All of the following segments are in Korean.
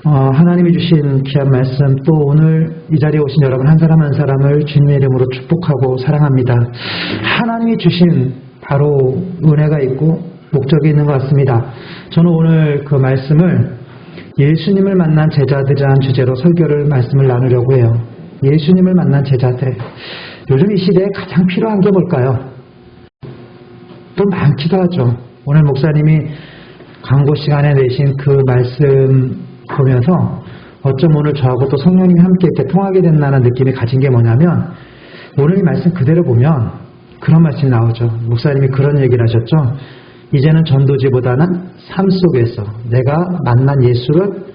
하나님이 주신 귀한 말씀, 또 오늘 이 자리에 오신 여러분 한 사람 한 사람을 주님의 이름으로 축복하고 사랑합니다. 하나님이 주신 바로 은혜가 있고 목적이 있는 것 같습니다. 저는 오늘 그 말씀을 예수님을 만난 제자들이라는 주제로 말씀을 나누려고 해요. 예수님을 만난 제자들. 요즘 이 시대에 가장 필요한 게 뭘까요? 또 많기도 하죠. 오늘 목사님이 광고 시간에 내신 그 말씀 보면서 어쩜 오늘 저하고 또 성령님이 함께 이렇게 통하게 된다는 느낌이 가진 게 뭐냐면, 오늘 이 말씀 그대로 보면 그런 말씀이 나오죠. 목사님이 그런 얘기를 하셨죠. 이제는 전도지보다는 삶 속에서 내가 만난 예수를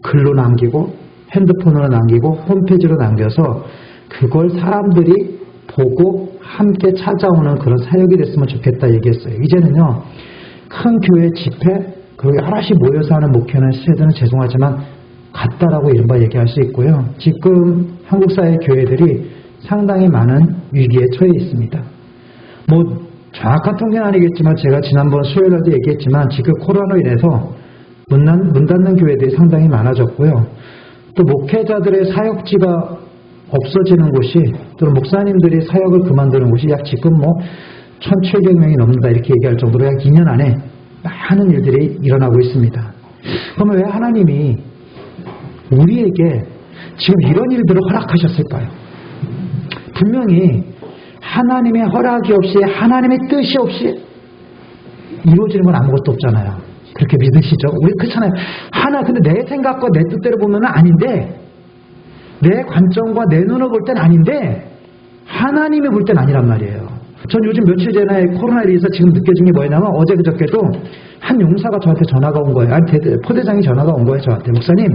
글로 남기고 핸드폰으로 남기고 홈페이지로 남겨서 그걸 사람들이 보고 함께 찾아오는 그런 사역이 됐으면 좋겠다 얘기했어요. 이제는요, 큰 교회 집회, 그리고 여럿이 모여서 하는 목회는 시대는 죄송하지만 같다라고 이른바 얘기할 수 있고요. 지금 한국 사회 교회들이 상당히 많은 위기에 처해 있습니다. 정확한 통계는 아니겠지만 제가 지난번 수요일날도 얘기했지만 지금 코로나로 인해서 문 닫는 교회들이 상당히 많아졌고요. 또 목회자들의 사역지가 없어지는 곳이, 또는 목사님들이 사역을 그만두는 곳이 약 지금 1,700명이 넘는다 이렇게 얘기할 정도로 약 2년 안에 많은 일들이 일어나고 있습니다. 그러면 왜 하나님이 우리에게 지금 이런 일들을 허락하셨을까요? 분명히 하나님의 허락이 없이, 하나님의 뜻이 없이 이루어지는 건 아무것도 없잖아요. 그렇게 믿으시죠? 우리 그렇잖아요. 근데 내 생각과 내 뜻대로 보면 아닌데, 내 관점과 내 눈으로 볼 땐 아닌데 하나님이 볼 땐 아니란 말이에요. 전 요즘 며칠 전에 코로나에 의해서 지금 느껴진 게 뭐냐면, 어제 그저께도 한 용사가 저한테 전화가 온 거예요. 포대장이 전화가 온 거예요. 저한테. 목사님,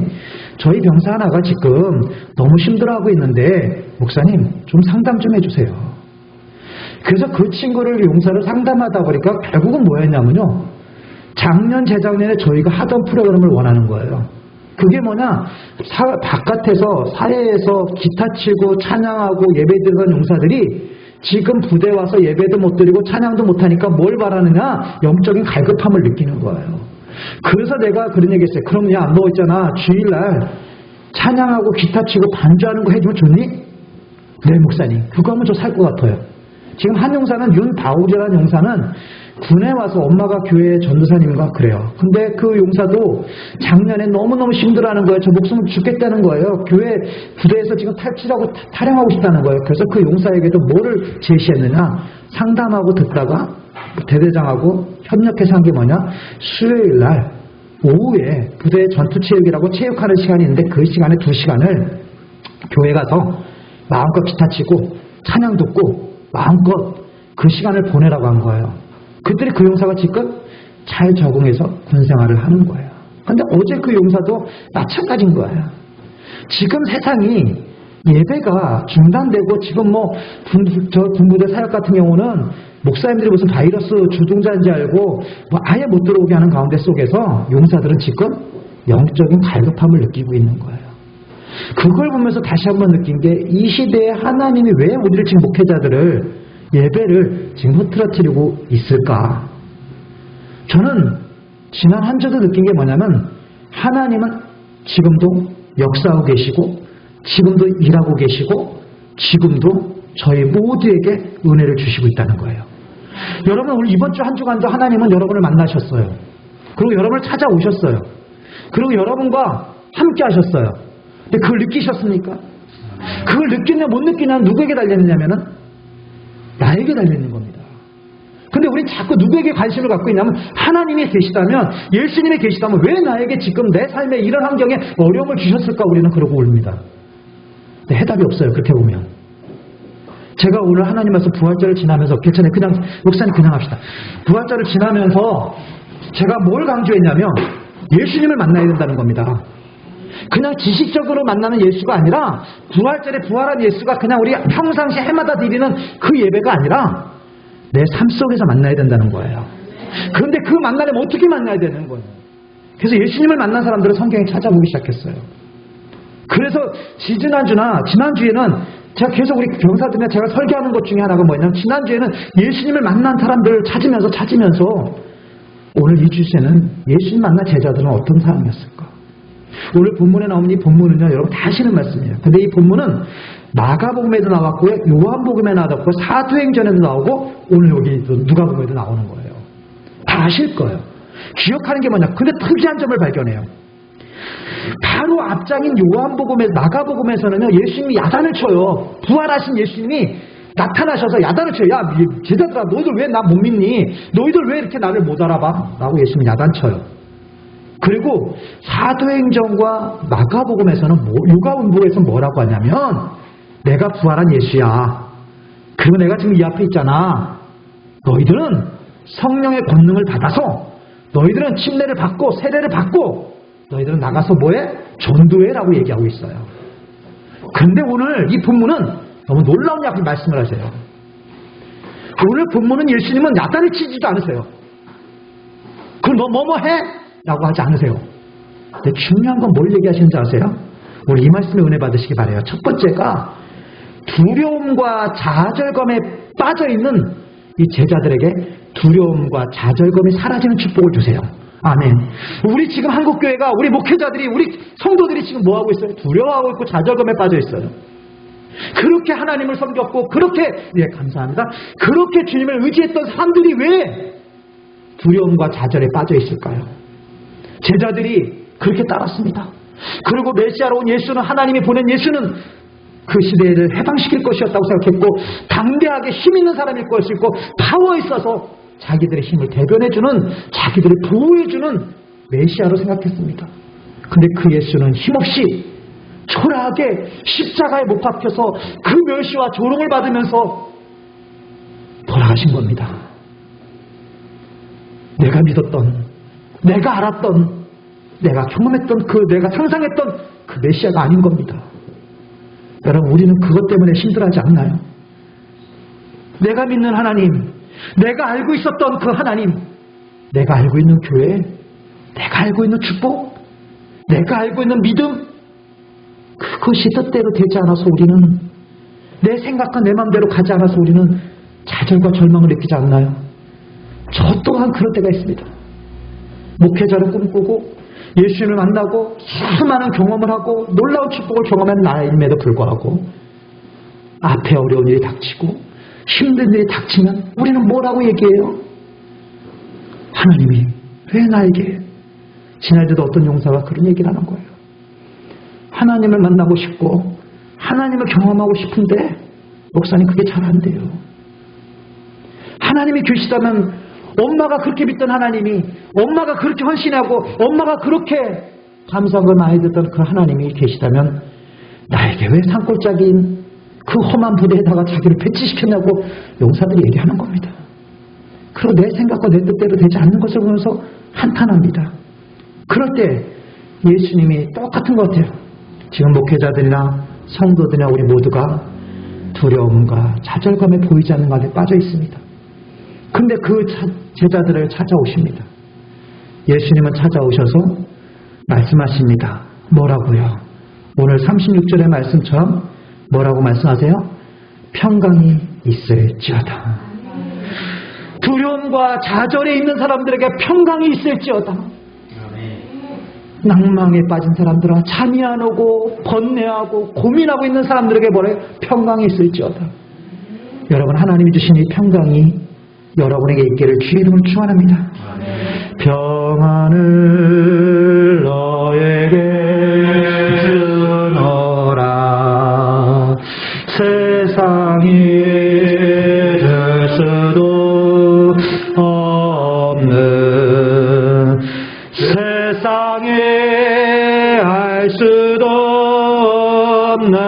저희 병사 하나가 지금 너무 힘들어하고 있는데 목사님 좀 상담 좀 해주세요. 그래서 그 친구를, 용사를 상담하다 보니까 결국은 뭐였냐면요, 작년 재작년에 저희가 하던 프로그램을 원하는 거예요. 그게 뭐냐, 바깥에서 사회에서 기타 치고 찬양하고 예배드리던 용사들이 지금 부대 와서 예배도 못 드리고 찬양도 못하니까 뭘 바라느냐, 영적인 갈급함을 느끼는 거예요. 그래서 내가 그런 얘기했어요. 그럼 야, 너 있잖아, 주일날 찬양하고 기타 치고 반주하는 거 해주면 좋니? 네 목사님, 그거 하면 저 살 것 같아요. 지금 한 용사는, 윤바울이라는 용사는 군에 와서 엄마가 교회 전도사님인가 그래요. 근데 그 용사도 작년에 너무너무 힘들어하는 거예요. 저 목숨을 죽겠다는 거예요. 교회 부대에서 지금 탈출하고 탈영하고 싶다는 거예요. 그래서 그 용사에게도 뭐를 제시했느냐, 상담하고 듣다가 대대장하고 협력해서 한 게 뭐냐, 수요일날 오후에 부대 전투체육이라고 체육하는 시간이 있는데 그 시간에 2시간을 교회 가서 마음껏 기타 치고 찬양 듣고 마음껏 그 시간을 보내라고 한 거예요. 그들이 그 용사가 지금 잘 적응해서 군생활을 하는 거예요. 근데 어제 그 용사도 마찬가지인 거예요. 지금 세상이 예배가 중단되고, 지금 군부대 사역 같은 경우는 목사님들이 무슨 바이러스 주동자인지 알고 아예 못 들어오게 하는 가운데 속에서 용사들은 지금 영적인 갈급함을 느끼고 있는 거예요. 그걸 보면서 다시 한번 느낀 게, 이 시대에 하나님이 왜 우리를 지금 목회자들을, 예배를 지금 흐트러뜨리고 있을까? 저는 지난 한 주도 느낀 게 뭐냐면, 하나님은 지금도 역사하고 계시고, 지금도 일하고 계시고, 지금도 저희 모두에게 은혜를 주시고 있다는 거예요. 여러분, 오늘 이번 주 한 주간도 하나님은 여러분을 만나셨어요. 그리고 여러분을 찾아오셨어요. 그리고 여러분과 함께 하셨어요. 근데 그걸 느끼셨습니까? 그걸 느끼냐 못 느끼냐 누구에게 달려있냐면은 나에게 달려있는 겁니다. 근데 우린 자꾸 누구에게 관심을 갖고 있냐면, 하나님이 계시다면, 예수님이 계시다면 왜 나에게 지금 내 삶에 이런 환경에 어려움을 주셨을까, 우리는 그러고 옵니다. 근데 해답이 없어요. 그렇게 보면. 제가 오늘 하나님께서 부활절을 지나면서, 괜찮아요, 그냥 목사님 그냥 합시다. 부활절을 지나면서 제가 뭘 강조했냐면, 예수님을 만나야 된다는 겁니다. 그냥 지식적으로 만나는 예수가 아니라, 부활절에 부활한 예수가 그냥 우리 평상시 해마다 드리는 그 예배가 아니라 내 삶 속에서 만나야 된다는 거예요. 그런데 그 만나려면 어떻게 만나야 되는 거예요? 그래서 예수님을 만난 사람들은 성경에 찾아보기 시작했어요. 그래서 지난주에는 제가 계속 우리 병사들이나 제가 설교하는 것 중에 하나가 뭐냐면, 지난주에는 예수님을 만난 사람들을 찾으면서 오늘 이 주제는 예수님 만난 제자들은 어떤 사람이었을까? 오늘 본문에 나오는 이 본문은요, 여러분 다 아시는 말씀이에요. 근데 이 본문은 마가복음에도 나왔고요, 요한복음에 나왔고, 사도행전에도 나오고, 오늘 여기 누가복음에도 나오는 거예요. 다 아실 거예요. 기억하는 게 뭐냐? 근데 특이한 점을 발견해요. 바로 앞장인 요한복음에, 마가복음에서는요, 예수님이 야단을 쳐요. 부활하신 예수님이 나타나셔서 야단을 쳐요. 야, 제자들아, 너희들 왜 나 못 믿니? 너희들 왜 이렇게 나를 못 알아봐? 라고 예수님이 야단쳐요. 그리고 사도행전과 마가복음에서는 요한복음에서는 뭐라고 하냐면, 내가 부활한 예수야. 그리고 내가 지금 이 앞에 있잖아. 너희들은 성령의 권능을 받아서 너희들은 침례를 받고 세례를 받고 너희들은 나가서 뭐해? 전도해라고 얘기하고 있어요. 그런데 오늘 이 본문은 너무 놀라운 말씀을 하세요. 오늘 본문은 예수님은 야단을 치지도 않으세요. 그럼 너 뭐뭐 해? 라고 하지 않으세요. 근데 중요한 건 뭘 얘기하시는지 아세요? 우리 이 말씀에 은혜 받으시기 바라요. 첫 번째가 두려움과 좌절감에 빠져있는 이 제자들에게 두려움과 좌절감이 사라지는 축복을 주세요. 아멘. 우리 지금 한국교회가, 우리 목회자들이, 우리 성도들이 지금 뭐하고 있어요? 두려워하고 있고 좌절감에 빠져 있어요. 그렇게 하나님을 섬겼고, 그렇게, 예, 감사합니다. 그렇게 주님을 의지했던 사람들이 왜 두려움과 좌절에 빠져 있을까요? 제자들이 그렇게 따랐습니다. 그리고 메시아로 온 예수는, 하나님이 보낸 예수는 그 시대를 해방시킬 것이었다고 생각했고, 당대하게 힘 있는 사람일 것이고, 파워 있어서 자기들의 힘을 대변해주는, 자기들을 보호해주는 메시아로 생각했습니다. 근데 그 예수는 힘없이 초라하게 십자가에 못 박혀서 그 멸시와 조롱을 받으면서 돌아가신 겁니다. 내가 믿었던, 내가 알았던, 내가 경험했던, 내가 상상했던 그 메시아가 아닌 겁니다. 여러분, 우리는 그것 때문에 힘들어하지 않나요? 내가 믿는 하나님, 내가 알고 있었던 그 하나님, 내가 알고 있는 교회, 내가 알고 있는 축복, 내가 알고 있는 믿음, 그것이 뜻대로 되지 않아서 우리는, 내 생각과 내 마음대로 가지 않아서 우리는 좌절과 절망을 느끼지 않나요? 저 또한 그럴 때가 있습니다. 목회자를 꿈꾸고 예수님을 만나고 수많은 경험을 하고 놀라운 축복을 경험한 나임에도 불구하고 앞에 어려운 일이 닥치고 힘든 일이 닥치면 우리는 뭐라고 얘기해요? 하나님이 왜 나에게, 지난주도 어떤 용사가 그런 얘기를 하는 거예요. 하나님을 만나고 싶고 하나님을 경험하고 싶은데 목사님 그게 잘 안 돼요. 하나님이 계시다면, 엄마가 그렇게 믿던 하나님이, 엄마가 그렇게 헌신하고 엄마가 그렇게 감사한 걸 많이 듣던 그 하나님이 계시다면 나에게 왜 산골짜기인 그 험한 부대에다가 자기를 배치시켰냐고 용사들이 얘기하는 겁니다. 그리고 내 생각과 내 뜻대로 되지 않는 것을 보면서 한탄합니다. 그럴 때 예수님이 똑같은 것 같아요. 지금 목회자들이나 성도들이나 우리 모두가 두려움과 좌절감에 보이지 않는 가운데 빠져 있습니다. 근데 그 제자들을 찾아오십니다. 예수님은 찾아오셔서 말씀하십니다. 뭐라고요? 오늘 36절의 말씀처럼 뭐라고 말씀하세요? 평강이 있을지어다. 두려움과 좌절에 있는 사람들에게 평강이 있을지어다. 낭망에 빠진 사람들아, 잠이 안 오고 번뇌하고 고민하고 있는 사람들에게 뭐래요? 평강이 있을지어다. 여러분, 하나님이 주신 이 평강이 여러분에게 있기를 주의 이름으로 축원합니다. 평안을 너에게 주노라. 세상이 될 수도 없는, 세상에 알 수도 없는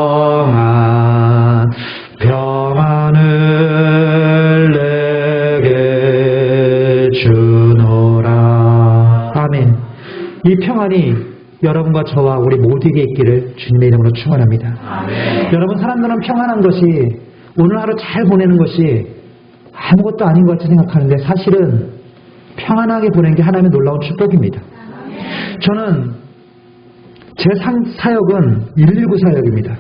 평안, 평안을 내게 주노라. 아멘. 이 평안이 여러분과 저와 우리 모두에게 있기를 주님의 이름으로 축원합니다. 여러분, 사람들은 평안한 것이, 오늘 하루 잘 보내는 것이 아무것도 아닌 것 같이 생각하는데 사실은 평안하게 보내는 게 하나님의 놀라운 축복입니다. 저는 제 사역은 119 사역입니다.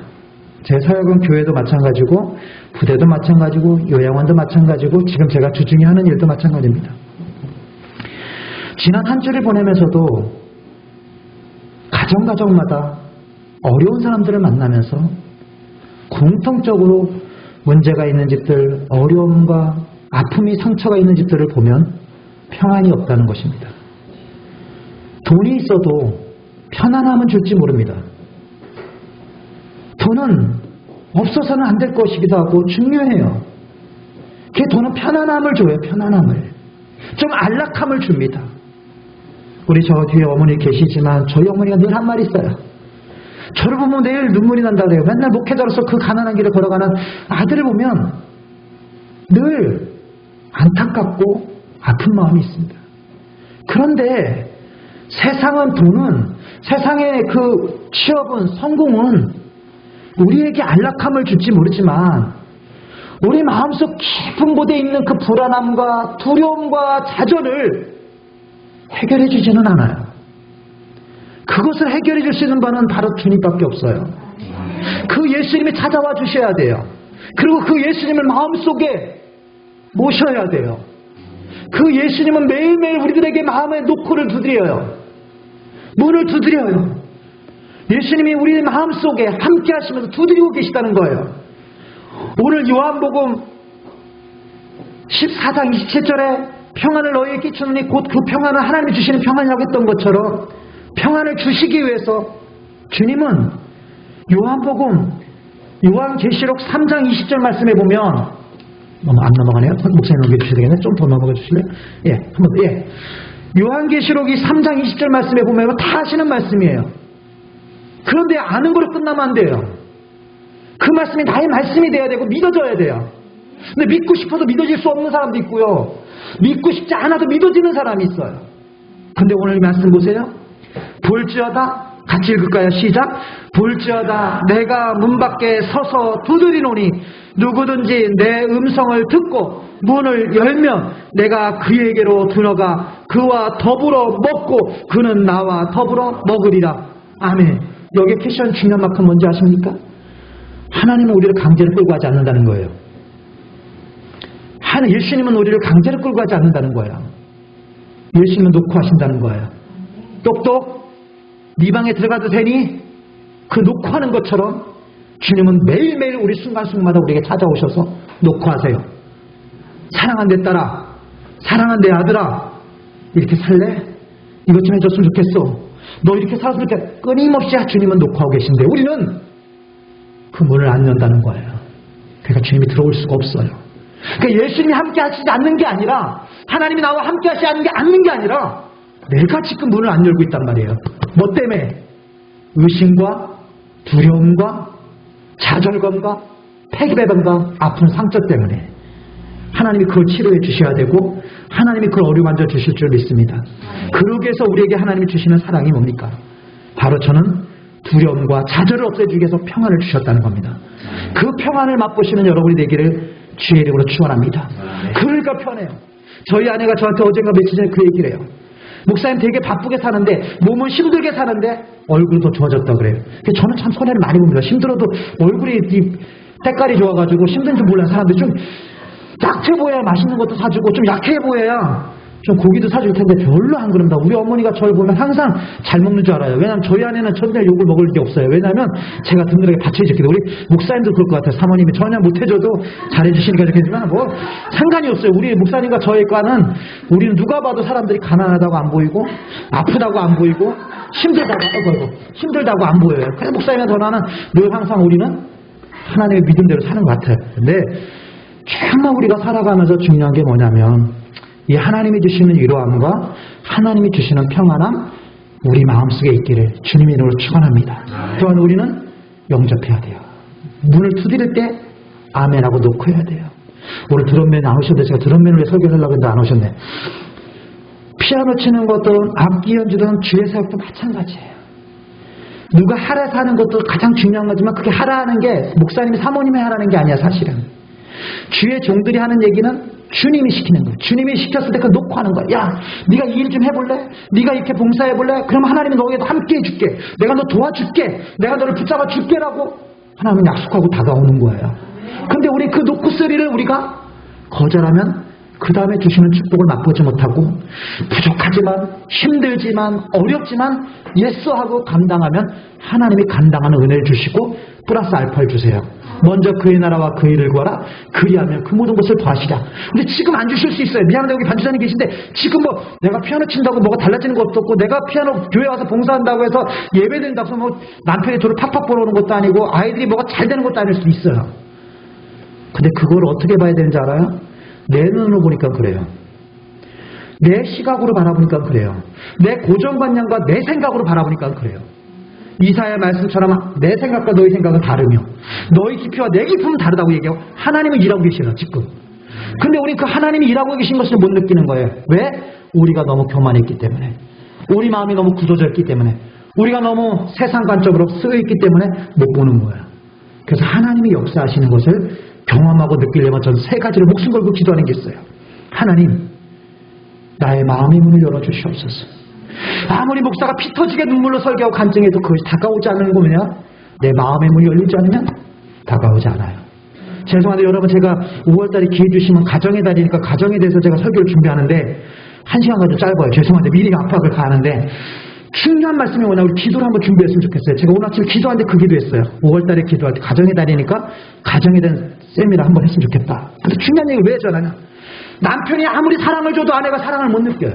제 사역은 교회도 마찬가지고 부대도 마찬가지고 요양원도 마찬가지고 지금 제가 주중에 하는 일도 마찬가지입니다. 지난 한 주를 보내면서도 가정마다 어려운 사람들을 만나면서 공통적으로 문제가 있는 집들, 어려움과 아픔이 상처가 있는 집들을 보면 평안이 없다는 것입니다. 돈이 있어도 편안함은 줄지 모릅니다. 돈은 없어서는 안 될 것이기도 하고 중요해요. 그 돈은 편안함을 줘요. 편안함을. 좀 안락함을 줍니다. 우리 저 뒤에 어머니 계시지만 저희 어머니가 늘 한 말이 있어요. 저를 보면 내일 눈물이 난다 그래요. 맨날 목회자로서 그 가난한 길을 걸어가는 아들을 보면 늘 안타깝고 아픈 마음이 있습니다. 그런데 세상은, 돈은, 세상의 그 취업은, 성공은 우리에게 안락함을 줄지 모르지만 우리 마음속 깊은 곳에 있는 그 불안함과 두려움과 좌절을 해결해 주지는 않아요. 그것을 해결해 줄 수 있는 분은 바로 주님밖에 없어요. 그 예수님이 찾아와 주셔야 돼요. 그리고 그 예수님을 마음속에 모셔야 돼요. 그 예수님은 매일매일 우리들에게 마음의 노크를 두드려요. 문을 두드려요. 예수님이 우리 마음속에 함께 하시면서 두드리고 계시다는 거예요. 오늘 요한복음 14장 27절에 평안을 너희에게 끼치노니 곧 그 평안은 하나님이 주시는 평안이라고 했던 것처럼 평안을 주시기 위해서 주님은 요한계시록 3장 20절 말씀에 보면 안 넘어가네요. 목사님 넘겨주셔야 되겠네. 좀 더 넘어가 주실래요? 예, 한번 더. 예. 요한계시록이 3장 20절 말씀에 보면 다 하시는 말씀이에요. 그런데 아는 거로 끝나면 안 돼요. 그 말씀이 나의 말씀이 돼야 되고 믿어져야 돼요. 근데 믿고 싶어도 믿어질 수 없는 사람도 있고요. 믿고 싶지 않아도 믿어지는 사람이 있어요. 근데 오늘 이 말씀 보세요. 볼지어다, 같이 읽을까요? 시작. 볼지어다 내가 문 밖에 서서 두드리노니 누구든지 내 음성을 듣고 문을 열면 내가 그에게로 들어가 그와 더불어 먹고 그는 나와 더불어 먹으리라. 아멘. 여기 캐션 중요한 만큼 뭔지 아십니까? 하나님은 우리를 강제로 끌고 가지 않는다는 거예요. 예수님은 우리를 강제로 끌고 가지 않는다는 거예요. 예수님은 놓고 하신다는 거예요. 똑똑 네 방에 들어가도 되니? 그 놓고 하는 것처럼 주님은 매일매일 우리 순간순간마다 우리에게 찾아오셔서 놓고 하세요. 사랑하는 내 딸아, 사랑하는 내 아들아, 이렇게 살래? 이것 좀 해줬으면 좋겠어. 너 이렇게 살았으면 좋겠어. 끊임없이 주님은 놓고 하고 계신데 우리는 그 문을 안 연다는 거예요. 그러니까 주님이 들어올 수가 없어요. 그러니까 예수님이 함께 하시지 않는 게 아니라, 하나님이 나와 함께 하시지 않는 게 아니라 내가 지금 문을 안 열고 있단 말이에요. 뭐 때문에? 의심과 두려움과 좌절감과 패배감과 아픈 상처 때문에. 하나님이 그걸 치료해 주셔야 되고 하나님이 그걸 어루만져 주실 줄 믿습니다. 그러기 위해서 우리에게 하나님이 주시는 사랑이 뭡니까? 바로 저는 두려움과 좌절을 없애주기 위해서 평안을 주셨다는 겁니다. 그 평안을 맛보시는 여러분이 되기를 주의 이름으로 축원합니다. 그러니까 편해요. 저희 아내가 저한테 어젠가 며칠 전에 그 얘기를 해요. 목사님 되게 바쁘게 사는데 몸은 힘들게 사는데 얼굴이 더 좋아졌다고 그래요. 저는 참 손해를 많이 봅니다. 힘들어도 얼굴이 때깔이 좋아가지고 힘든지 몰라요. 사람들이 좀 약해 보여야 맛있는 것도 사주고 좀 약해 보여야 좀 고기도 사줄 텐데 별로 안 그럽니다. 우리 어머니가 저를 보면 항상 잘 먹는 줄 알아요. 왜냐하면 저희 아내는 전혀 욕을 먹을 게 없어요. 왜냐하면 제가 든든하게 받쳐주기 때문에. 우리 목사님도 그럴 것 같아요. 사모님이 전혀 못해줘도 잘해주시니까 좋겠지만 뭐 상관이 없어요. 우리 목사님과 저희 과는 우리는 누가 봐도 사람들이 가난하다고 안 보이고 아프다고 안 보이고 힘들다고 안 보여요. 그래서 목사님과 전화는 늘 항상 우리는 하나님의 믿음대로 사는 것 같아요. 근데 정말 우리가 살아가면서 중요한 게 뭐냐면 이 하나님이 주시는 위로함과 하나님이 주시는 평안함 우리 마음속에 있기를 주님의 이름으로 축원합니다. 또한 우리는 영접해야 돼요. 문을 두드릴 때 아멘하고 놓고 해야 돼요. 오늘 드럼맨 안 오셨는데 제가 드럼맨을 왜 설교를 하려고 했는데 안 오셨네. 피아노 치는 것도 악기 연주든 주의 사역도 마찬가지예요. 누가 하라서 하는 것도 가장 중요한 거지만 그게 하라 하는 게 목사님이 사모님이 하라는 게 아니야 사실은. 주의 종들이 하는 얘기는 주님이 시키는 거예요. 주님이 시켰을 때 그걸 놓고 하는 거야. 야, 네가 이 일 좀 해볼래? 네가 이렇게 봉사해볼래? 그럼 하나님이 너에게도 함께 해줄게. 내가 너 도와줄게. 내가 너를 붙잡아 줄게라고 하나님은 약속하고 다가오는 거예요. 근데 우리 그 노크소리를 우리가 거절하면 그 다음에 주시는 축복을 맛보지 못하고 부족하지만 힘들지만 어렵지만 예스하고 감당하면 하나님이 감당하는 은혜를 주시고 플러스 알파를 주세요. 먼저 그의 나라와 그 일을 구하라. 그리하면 그 모든 것을 더하시라. 근데 지금 안 주실 수 있어요. 미안한데 여기 반주자님 계신데 지금 뭐 내가 피아노 친다고 뭐가 달라지는 것도 없고 내가 피아노 교회 와서 봉사한다고 해서 예배 드린다고 해서 뭐 남편이 돈을 팍팍 벌어오는 것도 아니고 아이들이 뭐가 잘 되는 것도 아닐 수도 있어요. 근데 그걸 어떻게 봐야 되는지 알아요? 내 눈으로 보니까 그래요. 내 시각으로 바라보니까 그래요. 내 고정관념과 내 생각으로 바라보니까 그래요. 이사야 말씀처럼 내 생각과 너희 생각은 다르며 너희 깊이와 내 깊음은 다르다고 얘기하고 하나님은 일하고 계시요 지금. 근데 우리 그 하나님이 일하고 계신 것을 못 느끼는 거예요. 왜? 우리가 너무 교만했기 때문에, 우리 마음이 너무 굳어졌기 때문에, 우리가 너무 세상 관점으로 쓰여있기 때문에 못 보는 거예요. 그래서 하나님이 역사하시는 것을 경험하고 느끼려면 저는 세 가지를 목숨 걸고 기도하는 게 있어요. 하나님, 나의 마음의 문을 열어주시옵소서. 아무리 목사가 피 터지게 눈물로 설교하고 간증해도 그것이 다가오지 않는 거냐? 내 마음의 문이 열리지 않으면 다가오지 않아요. 죄송한데 여러분, 제가 5월달에 기회 주시면 가정의 달이니까 가정에 대해서 제가 설교를 준비하는데 1시간 가지고 짧아요. 죄송한데 미리 압박을 가하는데 중요한 말씀이 뭐냐, 우리 기도를 한번 준비했으면 좋겠어요. 제가 오늘 아침에 기도하는데 그 기도했어요. 5월달에 기도할 때 가정의 달이니까 가정에 대한 세미나 한번 했으면 좋겠다. 근데 중요한 얘기를 왜 전하냐? 남편이 아무리 사랑을 줘도 아내가 사랑을 못 느껴요.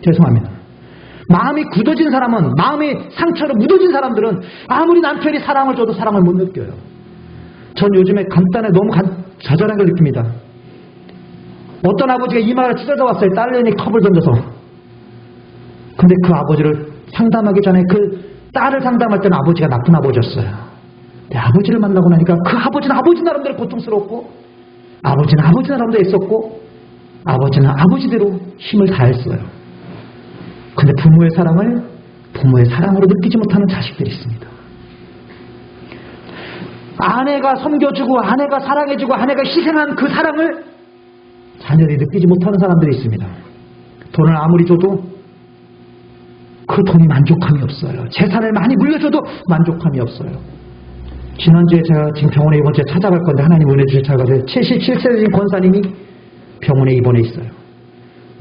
죄송합니다. 마음이 굳어진 사람은, 마음이 상처로 묻어진 사람들은 아무리 남편이 사랑을 줘도 사랑을 못 느껴요. 전 요즘에 너무 좌절한 걸 느낍니다. 어떤 아버지가 이마를 찢어져 왔어요. 딸내미 컵을 던져서. 근데 그 아버지를 상담하기 전에 그 딸을 상담할 때는 아버지가 나쁜 아버지였어요. 근데 아버지를 만나고 나니까 그 아버지는 아버지 나름대로 고통스럽고, 아버지는 아버지 나름대로 애썼고, 아버지는 아버지대로 힘을 다했어요. 근데 부모의 사랑으로 느끼지 못하는 자식들이 있습니다. 아내가 섬겨주고, 아내가 사랑해주고, 아내가 희생한 그 사랑을 자녀들이 느끼지 못하는 사람들이 있습니다. 돈을 아무리 줘도 그 돈이 만족함이 없어요. 재산을 많이 물려줘도 만족함이 없어요. 지난주에 제가 지금 병원에 이번 주에 찾아갈 건데 하나님 은혜 주셔서 찾아가서 77세인 권사님이 병원에 입원해 있어요.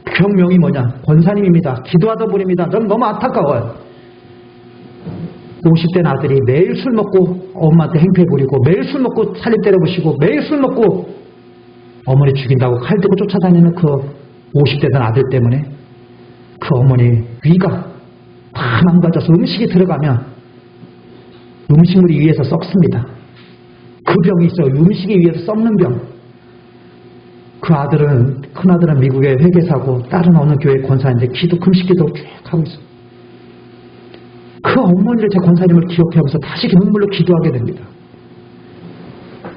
병명이 뭐냐? 권사님입니다. 기도하다 보입니다. 저는 너무 안타까워요. 50대 아들이 매일 술 먹고 엄마한테 행패 부리고, 매일 술 먹고 살림 때려부시고, 매일 술 먹고 어머니 죽인다고 칼 들고 쫓아다니는 그 50대 된 아들 때문에 그 어머니 위가 다 망가져서 음식이 들어가면 음식물이 위에서 썩습니다. 그 병이 있어요. 음식이 위에서 썩는 병. 그 아들은, 큰아들은 미국의 회계사고 딸은 어느 교회 권사인데 금식기도 쭉 하고 있어요. 그 어머니를 제 권사님을 기억하면서 다시 눈물로 기도하게 됩니다.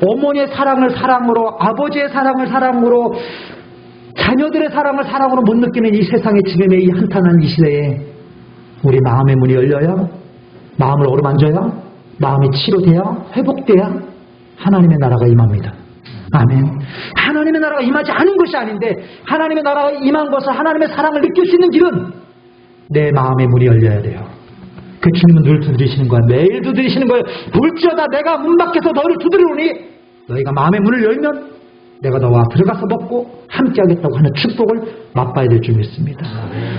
어머니의 사랑을 사랑으로, 아버지의 사랑을 사랑으로, 자녀들의 사랑을 사랑으로 못 느끼는 이 세상의 지금의 이 한탄한 이 시대에 우리 마음의 문이 열려야, 마음을 어루만져야, 마음이 치료돼야, 회복돼야 하나님의 나라가 임합니다. 아멘. 하나님의 나라가 임하지 않은 것이 아닌데 하나님의 나라가 임한 것을, 하나님의 사랑을 느낄 수 있는 길은 내 마음의 문이 열려야 돼요. 그 주님은 늘 두드리시는 거야. 매일 두드리시는 거예요. 볼지어다 내가 문 밖에서 너를 두드리노니 너희가 마음의 문을 열면 내가 너와 들어가서 먹고 함께 하겠다고 하는 축복을 맛봐야 될 줄 믿습니다.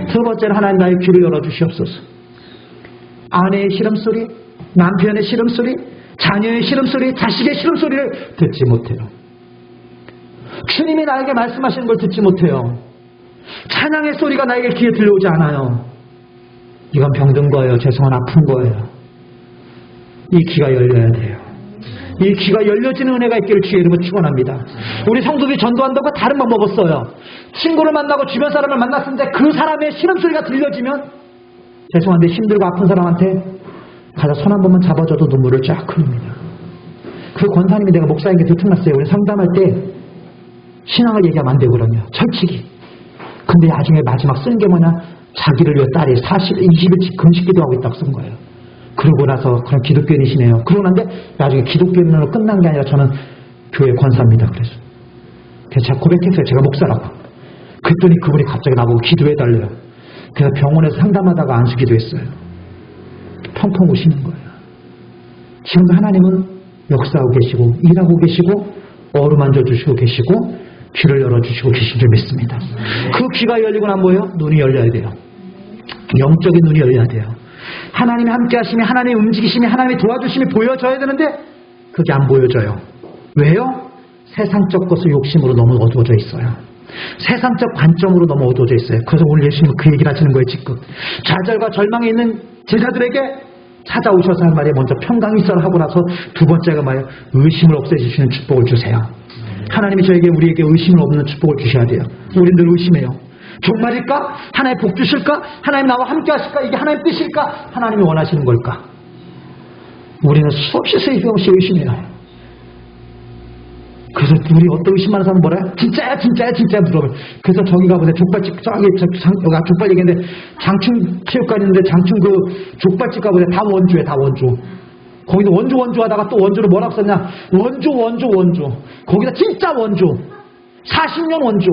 두 번째는 하나님 나의 귀를 열어주시옵소서. 아내의 시름소리, 남편의 시름소리, 자녀의 시름소리, 자식의 시름소리를 듣지 못해요. 주님이 나에게 말씀하시는 걸 듣지 못해요. 찬양의 소리가 나에게 귀에 들려오지 않아요. 이건 병든 거예요. 죄송한 아픈 거예요. 이 귀가 열려야 돼요. 이 귀가 열려지는 은혜가 있기를 주의 이름으로 축원합니다. 우리 성도들이 전도한다고 다른 방법 없어요. 친구를 만나고 주변 사람을 만났는데 그 사람의 신음소리가 들려지면, 죄송한데 힘들고 아픈 사람한테 가서 손 한 번만 잡아줘도 눈물을 쫙 흘립니다. 그 권사님이 내가 목사인 게 들통났어요. 우리 상담할 때 신앙을 얘기하면 안 되거든요. 철칙이. 근데 나중에 마지막 쓴 게 뭐냐? 자기를 위해 딸이 20일치 금식기도 하고 있다고 쓴 거예요. 그러고 나서 그런 기독교인이시네요. 그러고 난데 나중에 기독교인으로 끝난 게 아니라 저는 교회 권사입니다. 그래서 제가 고백했어요. 제가 목사라고. 그랬더니 그분이 갑자기 나보고 기도해달래요. 그래서 병원에서 상담하다가 안수기도 했어요. 펑펑 우시는 거예요. 지금 하나님은 역사하고 계시고 일하고 계시고 어루만져 주시고 계시고 귀를 열어주시고 계신 줄 믿습니다. 그 귀가 열리고 나면 뭐예요? 눈이 열려야 돼요. 영적인 눈이 열려야 돼요. 하나님이 함께 하심이, 하나님이 움직이심이, 하나님이 도와주심이 보여져야 되는데 그게 안 보여져요. 왜요? 세상적 것을 욕심으로 너무 어두워져 있어요. 세상적 관점으로 너무 어두워져 있어요. 그래서 오늘 예수님은 그 얘기를 하시는 거예요. 지금 좌절과 절망에 있는 제자들에게 찾아오셔서 한 말이 먼저 평강이 있어라 하고 나서 두 번째가 뭐예요? 의심을 없애주시는 축복을 주세요. 하나님이 저에게 우리에게 의심을 없는 축복을 주셔야 돼요. 우린 늘 의심해요. 정말일까? 하나님 복 주실까? 하나님 나와 함께 하실까? 이게 하나님 뜻일까? 하나님이 원하시는 걸까? 우리는 수없이 세이없이 의심해요. 그래서 우리 어떤 의심하는 사람은 뭐라? 진짜야 진짜야 진짜야 물어봐요. 그래서 저기 가보세요. 족발집 저기 족발 얘기했는데 장충 체육관 있는데 장충 그 족발집 가보세요. 다 원주에 다 원주. 거기도 원주 하다가 또 원주로 뭐라고 썼냐? 원주. 거기다 진짜 원주. 40년 원주.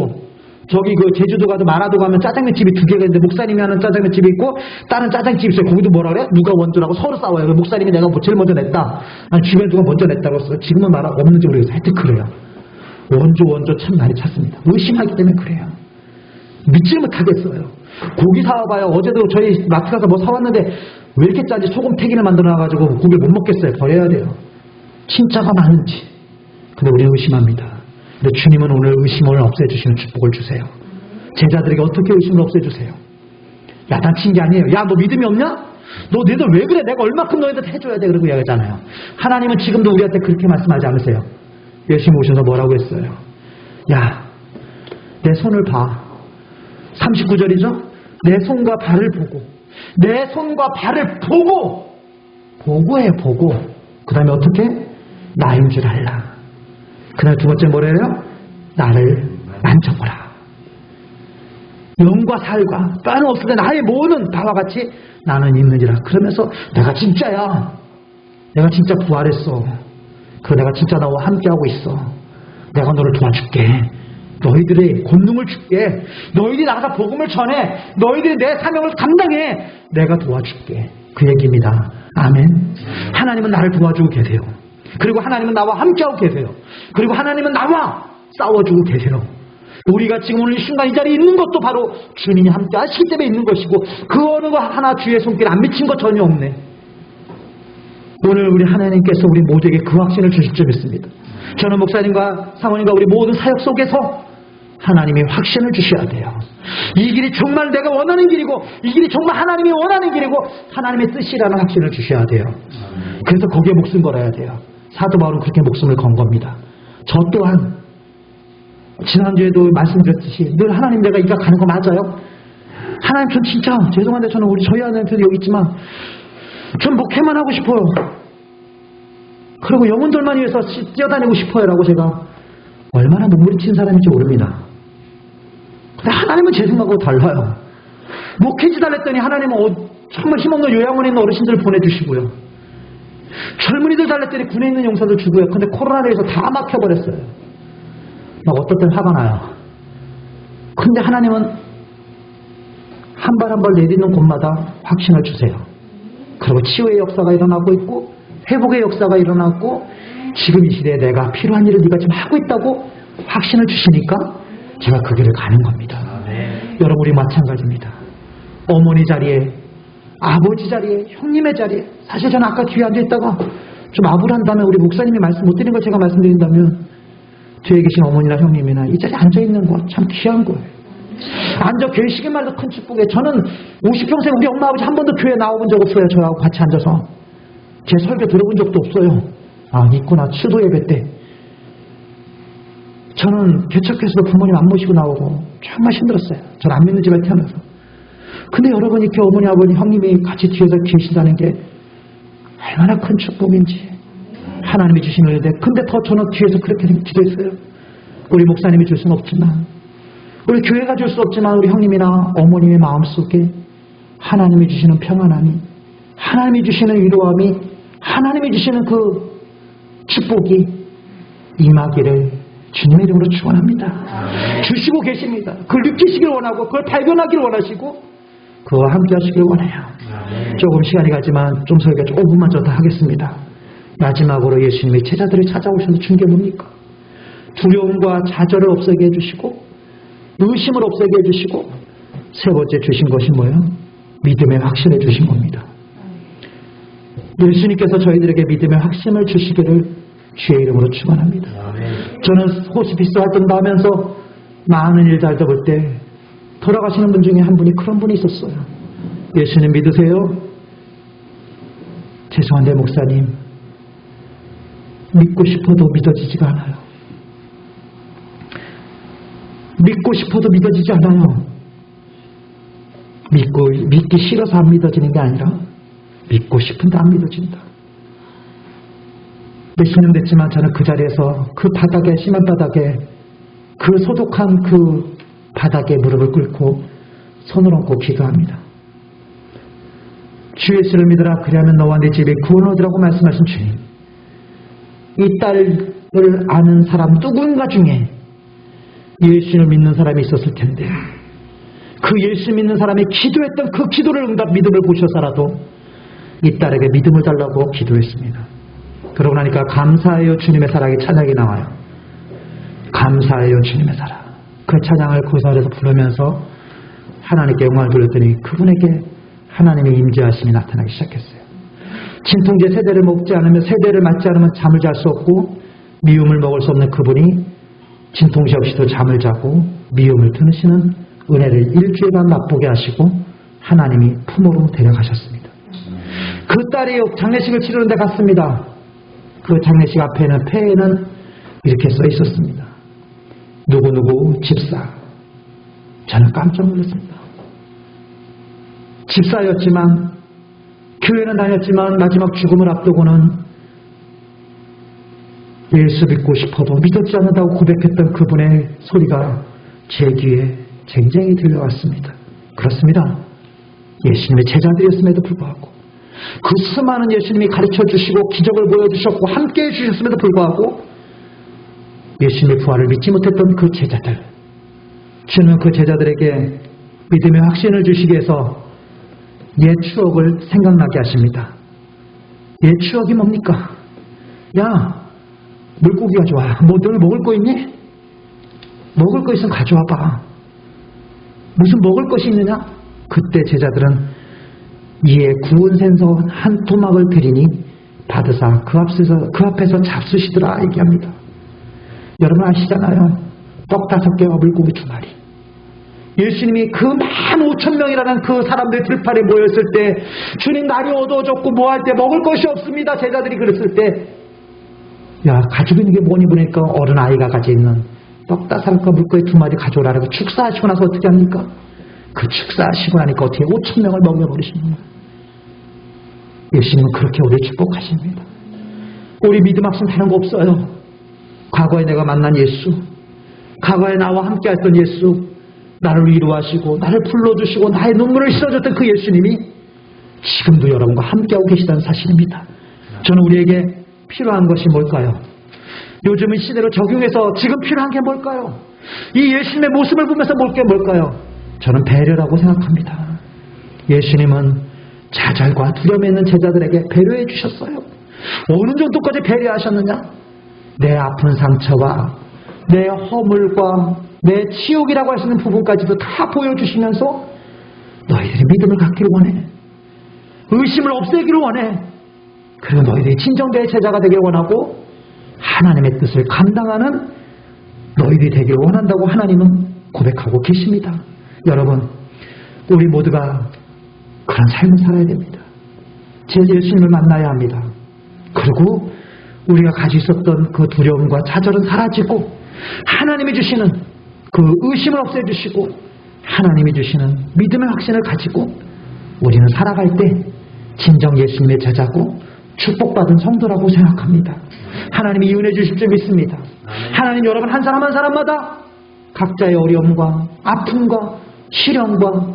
저기 그 제주도 가도 마라도 가면 짜장면 집이 두 개가 있는데 목사님이 하는 짜장면 집이 있고 다른 짜장집이 있어요. 거기도 뭐라 그래? 누가 원주라고 서로 싸워요. 목사님이 내가 제일 먼저 냈다. 아니 주변에 누가 먼저 냈다고 했어요. 지금은 말 없는지 모르겠어요. 하여튼 그래요. 원주 참 많이 찾습니다. 의심하기 때문에 그래요. 믿지 못하겠어요. 고기 사와봐요. 어제도 저희 마트 가서 뭐 사왔는데 왜 이렇게 짜지? 소금 튀기를 만들어놔가지고 고기를 못 먹겠어요. 버려야 돼요. 진짜가 많은지. 근데 우리는 의심합니다. 근데 주님은 오늘 의심을 없애주시는 축복을 주세요. 제자들에게 어떻게 의심을 없애주세요? 야단친 게 아니에요. 야, 너 믿음이 없냐? 너 너희들 왜 그래? 내가 얼마큼 너희들 해줘야 돼? 그러고 이야기하잖아요. 하나님은 지금도 우리한테 그렇게 말씀하지 않으세요. 예수님 오셔서 뭐라고 했어요? 야, 내 손을 봐. 39절이죠? 내 손과 발을 보고. 내 손과 발을 보고. 보고해요, 보고. 그 다음에 어떻게? 나인 줄 알라. 그 다음에 두 번째 뭐래요? 나를 만져보라. 영과 살과 뼈는 없을 때 나의 모든 바와 같이 나는 있느니라. 그러면서 내가 진짜야. 내가 진짜 부활했어. 그리고 내가 진짜 나와 함께하고 있어. 내가 너를 도와줄게. 너희들의 권능을 줄게. 너희들이 나가서 복음을 전해. 너희들이 내 사명을 감당해. 내가 도와줄게. 그 얘기입니다. 아멘. 하나님은 나를 도와주고 계세요. 그리고 하나님은 나와 함께하고 계세요. 그리고 하나님은 나와 싸워주고 계세요. 우리가 지금 오늘 이 순간 이 자리에 있는 것도 바로 주님이 함께 하시기 때문에 있는 것이고 그 어느 것 하나 주의 손길에 안 미친 것 전혀 없네. 오늘 우리 하나님께서 우리 모두에게 그 확신을 주실 줄 믿습니다. 저는 목사님과 사모님과 우리 모든 사역 속에서 하나님이 확신을 주셔야 돼요. 이 길이 정말 내가 원하는 길이고 이 길이 정말 하나님이 원하는 길이고 하나님의 뜻이라는 확신을 주셔야 돼요. 그래서 거기에 목숨 걸어야 돼요. 사도 바울은 그렇게 목숨을 건 겁니다. 저 또한 지난주에도 말씀드렸듯이 늘 하나님 내가 이가 가는 거 맞아요? 하나님 전 진짜 죄송한데 저는 저희 아내한테도 여기 있지만 전 목회만 하고 싶어요. 그리고 영혼들만 위해서 뛰어다니고 싶어요 라고 제가 얼마나 눈물이 친 사람인지 모릅니다. 근데 하나님은 제 생각하고 달라요. 목회지 달랬더니 하나님은 정말 힘없는 요양원에 있는 어르신들을 보내주시고요. 젊은이들 달랬더니 군에 있는 용사들 주고요. 근데 코로나로 해서 다 막혀버렸어요. 막 어떨 땐 화가 나요. 근데 하나님은 한 발 한 발 내딛는 곳마다 확신을 주세요. 그리고 치유의 역사가 일어나고 있고 회복의 역사가 일어나고 지금 이 시대에 내가 필요한 일을 네가 지금 하고 있다고 확신을 주시니까 제가 그 길을 가는 겁니다. 여러분 우리 마찬가지입니다. 어머니 자리에 아버지 자리에 형님의 자리에 사실 저는 아까 뒤에 앉아있다가 좀 아부한 다음에 우리 목사님이 말씀 못 드린 걸 제가 말씀드린다면 뒤에 계신 어머니나 형님이나 이 자리에 앉아있는 거 참 귀한 거예요. 앉아 계시기만 해도 큰 축복이에요. 저는 50평생 우리 엄마 아버지 한 번도 교회 나와본 적 없어요. 저하고 같이 앉아서 제 설교 들어본 적도 없어요. 아 있구나. 추도 예배 때 저는 개척해서도 부모님 안 모시고 나오고 정말 힘들었어요. 저는 안 믿는 집에 태어나서. 근데 여러분 이렇게 어머니 아버지 형님이 같이 뒤에서 계신다는 게 얼마나 큰 축복인지 하나님이 주신 은혜인데 근데 더 저는 뒤에서 그렇게 기도했어요. 우리 목사님이 줄 수는 없지만 우리 교회가 줄 수 없지만 우리 형님이나 어머님의 마음속에 하나님이 주시는 평안함이 하나님이 주시는 위로함이 하나님이 주시는 그 축복이 임하기를 주님의 이름으로 축원합니다. 주시고 계십니다. 그걸 느끼시길 원하고 그걸 발견하기를 원하시고 그와 함께 하시길 원해요. 조금 시간이 가지만 좀 설교 5분만 더 하겠습니다. 마지막으로 예수님이 제자들을 찾아오셔서 준 게 뭡니까? 두려움과 좌절을 없애게 해주시고 의심을 없애게 해주시고 세 번째 주신 것이 뭐예요? 믿음의 확신을 주신 겁니다. 예수님께서 저희들에게 믿음의 확신을 주시기를 주의 이름으로 축원합니다. 저는 호스피스 활동도 하면서 많은 일들도 볼 때 돌아가시는 분 중에 한 분이 그런 분이 있었어요. 예수님 믿으세요? 죄송한데 목사님, 믿고 싶어도 믿어지지가 않아요. 믿고 싶어도 믿어지지 않아요. 믿기 싫어서 안 믿어지는 게 아니라 믿고 싶은데 안 믿어진다. 몇십 년 됐지만 저는 그 자리에서 그 바닥에, 심한 바닥에, 그 소독한 그 바닥에 무릎을 꿇고 손을 얹고 기도합니다. 주 예수를 믿으라, 그리하면 너와 네 집에 구원을 얻으라고 말씀하신 주님, 이 딸을 아는 사람 누군가 중에 예수를 믿는 사람이 있었을 텐데 그 예수 믿는 사람이 기도했던 그 기도를 응답 믿음을 보셔서라도 이 딸에게 믿음을 달라고 기도했습니다. 그러고 나니까 감사해요 주님의 사랑이 찬양이 나와요. 감사해요 주님의 사랑. 그 찬양을 그 자리에서 부르면서 하나님께 영광을 돌렸더니 그분에게 하나님의 임재하심이 나타나기 시작했어요. 진통제 세대를 먹지 않으면, 세대를 맞지 않으면 잠을 잘 수 없고 미움을 먹을 수 없는 그분이 진통제 없이도 잠을 자고 미움을 끊으시는 은혜를 일주일간 맛보게 하시고 하나님이 품으로 데려가셨습니다. 그 딸이 장례식을 치르는 데 갔습니다. 그 장례식 앞에는 폐에는 이렇게 써 있었습니다. 누구누구 집사. 저는 깜짝 놀랐습니다. 집사였지만, 교회는 다녔지만 마지막 죽음을 앞두고는 예수 믿고 싶어도 믿었지 않는다고 고백했던 그분의 소리가 제 귀에 쟁쟁이 들려왔습니다. 그렇습니다. 예수님의 제자들이었음에도 불구하고, 그 수많은 예수님이 가르쳐 주시고 기적을 보여주셨고 함께해 주셨음에도 불구하고 예수님의 부활을 믿지 못했던 그 제자들, 주님은 그 제자들에게 믿음의 확신을 주시기 위해서 옛 추억을 생각나게 하십니다. 옛 추억이 뭡니까? 야, 물고기 가져와. 뭐 너 먹을 거 있니? 먹을 거 있으면 가져와봐. 무슨 먹을 것이 있느냐? 그때 제자들은 이에 구운 생선 한 토막을 드리니 받으사 그 앞에서 잡수시더라 얘기합니다. 여러분 아시잖아요. 떡 5개와 물고기 2마리. 예수님이 그 15,000명이라는 그 사람들 들판에 모였을 때 주님 날이 어두워졌고 뭐 할 때 먹을 것이 없습니다. 제자들이 그랬을 때 야, 가지고 있는 게 뭐니 보니까 어른 아이가 가지고 있는 떡 5개와 물고기 2마리 가져오라고 축사하시고 나서 어떻게 합니까? 그 축사하시고 나니까 어떻게 5,000명을 먹여버리시는 거예요. 예수님은 그렇게 우리를 축복하십니다. 우리 믿음 확신 다른 거 없어요. 과거에 내가 만난 예수, 과거에 나와 함께 했던 예수, 나를 위로하시고 나를 불러주시고 나의 눈물을 씻어줬던 그 예수님이 지금도 여러분과 함께하고 계시다는 사실입니다. 저는 우리에게 필요한 것이 뭘까요? 요즘의 시대로 적용해서 지금 필요한 게 뭘까요? 이 예수님의 모습을 보면서 볼 게 뭘까요? 저는 배려라고 생각합니다. 예수님은 좌절과 두려움에 있는 제자들에게 배려해 주셨어요. 어느 정도까지 배려하셨느냐? 내 아픈 상처와 내 허물과 내 치욕이라고 할 수 있는 부분까지도 다 보여주시면서 너희들이 믿음을 갖기를 원해. 의심을 없애기를 원해. 그리고 너희들이 진정된 제자가 되기를 원하고 하나님의 뜻을 감당하는 너희들이 되기를 원한다고 하나님은 고백하고 계십니다. 여러분, 우리 모두가 그런 삶을 살아야 됩니다. 제 예수님을 만나야 합니다. 그리고 우리가 가지고 있었던 그 두려움과 좌절은 사라지고 하나님이 주시는 그 의심을 없애주시고 하나님이 주시는 믿음의 확신을 가지고 우리는 살아갈 때 진정 예수님의 제자고 축복받은 성도라고 생각합니다. 하나님이 이은혜 주실 줄 믿습니다. 하나님 여러분 한 사람 한 사람마다 각자의 어려움과 아픔과 시련과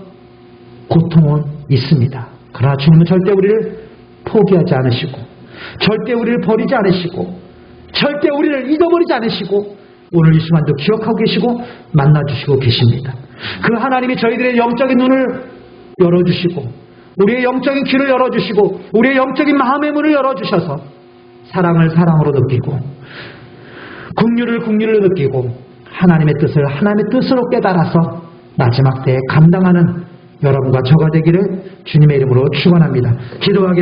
고통은 있습니다. 그러나 주님은 절대 우리를 포기하지 않으시고 절대 우리를 버리지 않으시고 절대 우리를 잊어버리지 않으시고 오늘 이 순간도 기억하고 계시고 만나주시고 계십니다. 그 하나님이 저희들의 영적인 눈을 열어주시고 우리의 영적인 귀를 열어주시고 우리의 영적인 마음의 문을 열어주셔서 사랑을 사랑으로 느끼고 긍휼을 긍휼로 느끼고 하나님의 뜻을 하나님의 뜻으로 깨달아서 마지막 때에 감당하는 여러분과 저가 되기를 주님의 이름으로 축원합니다. 기도하겠습니다.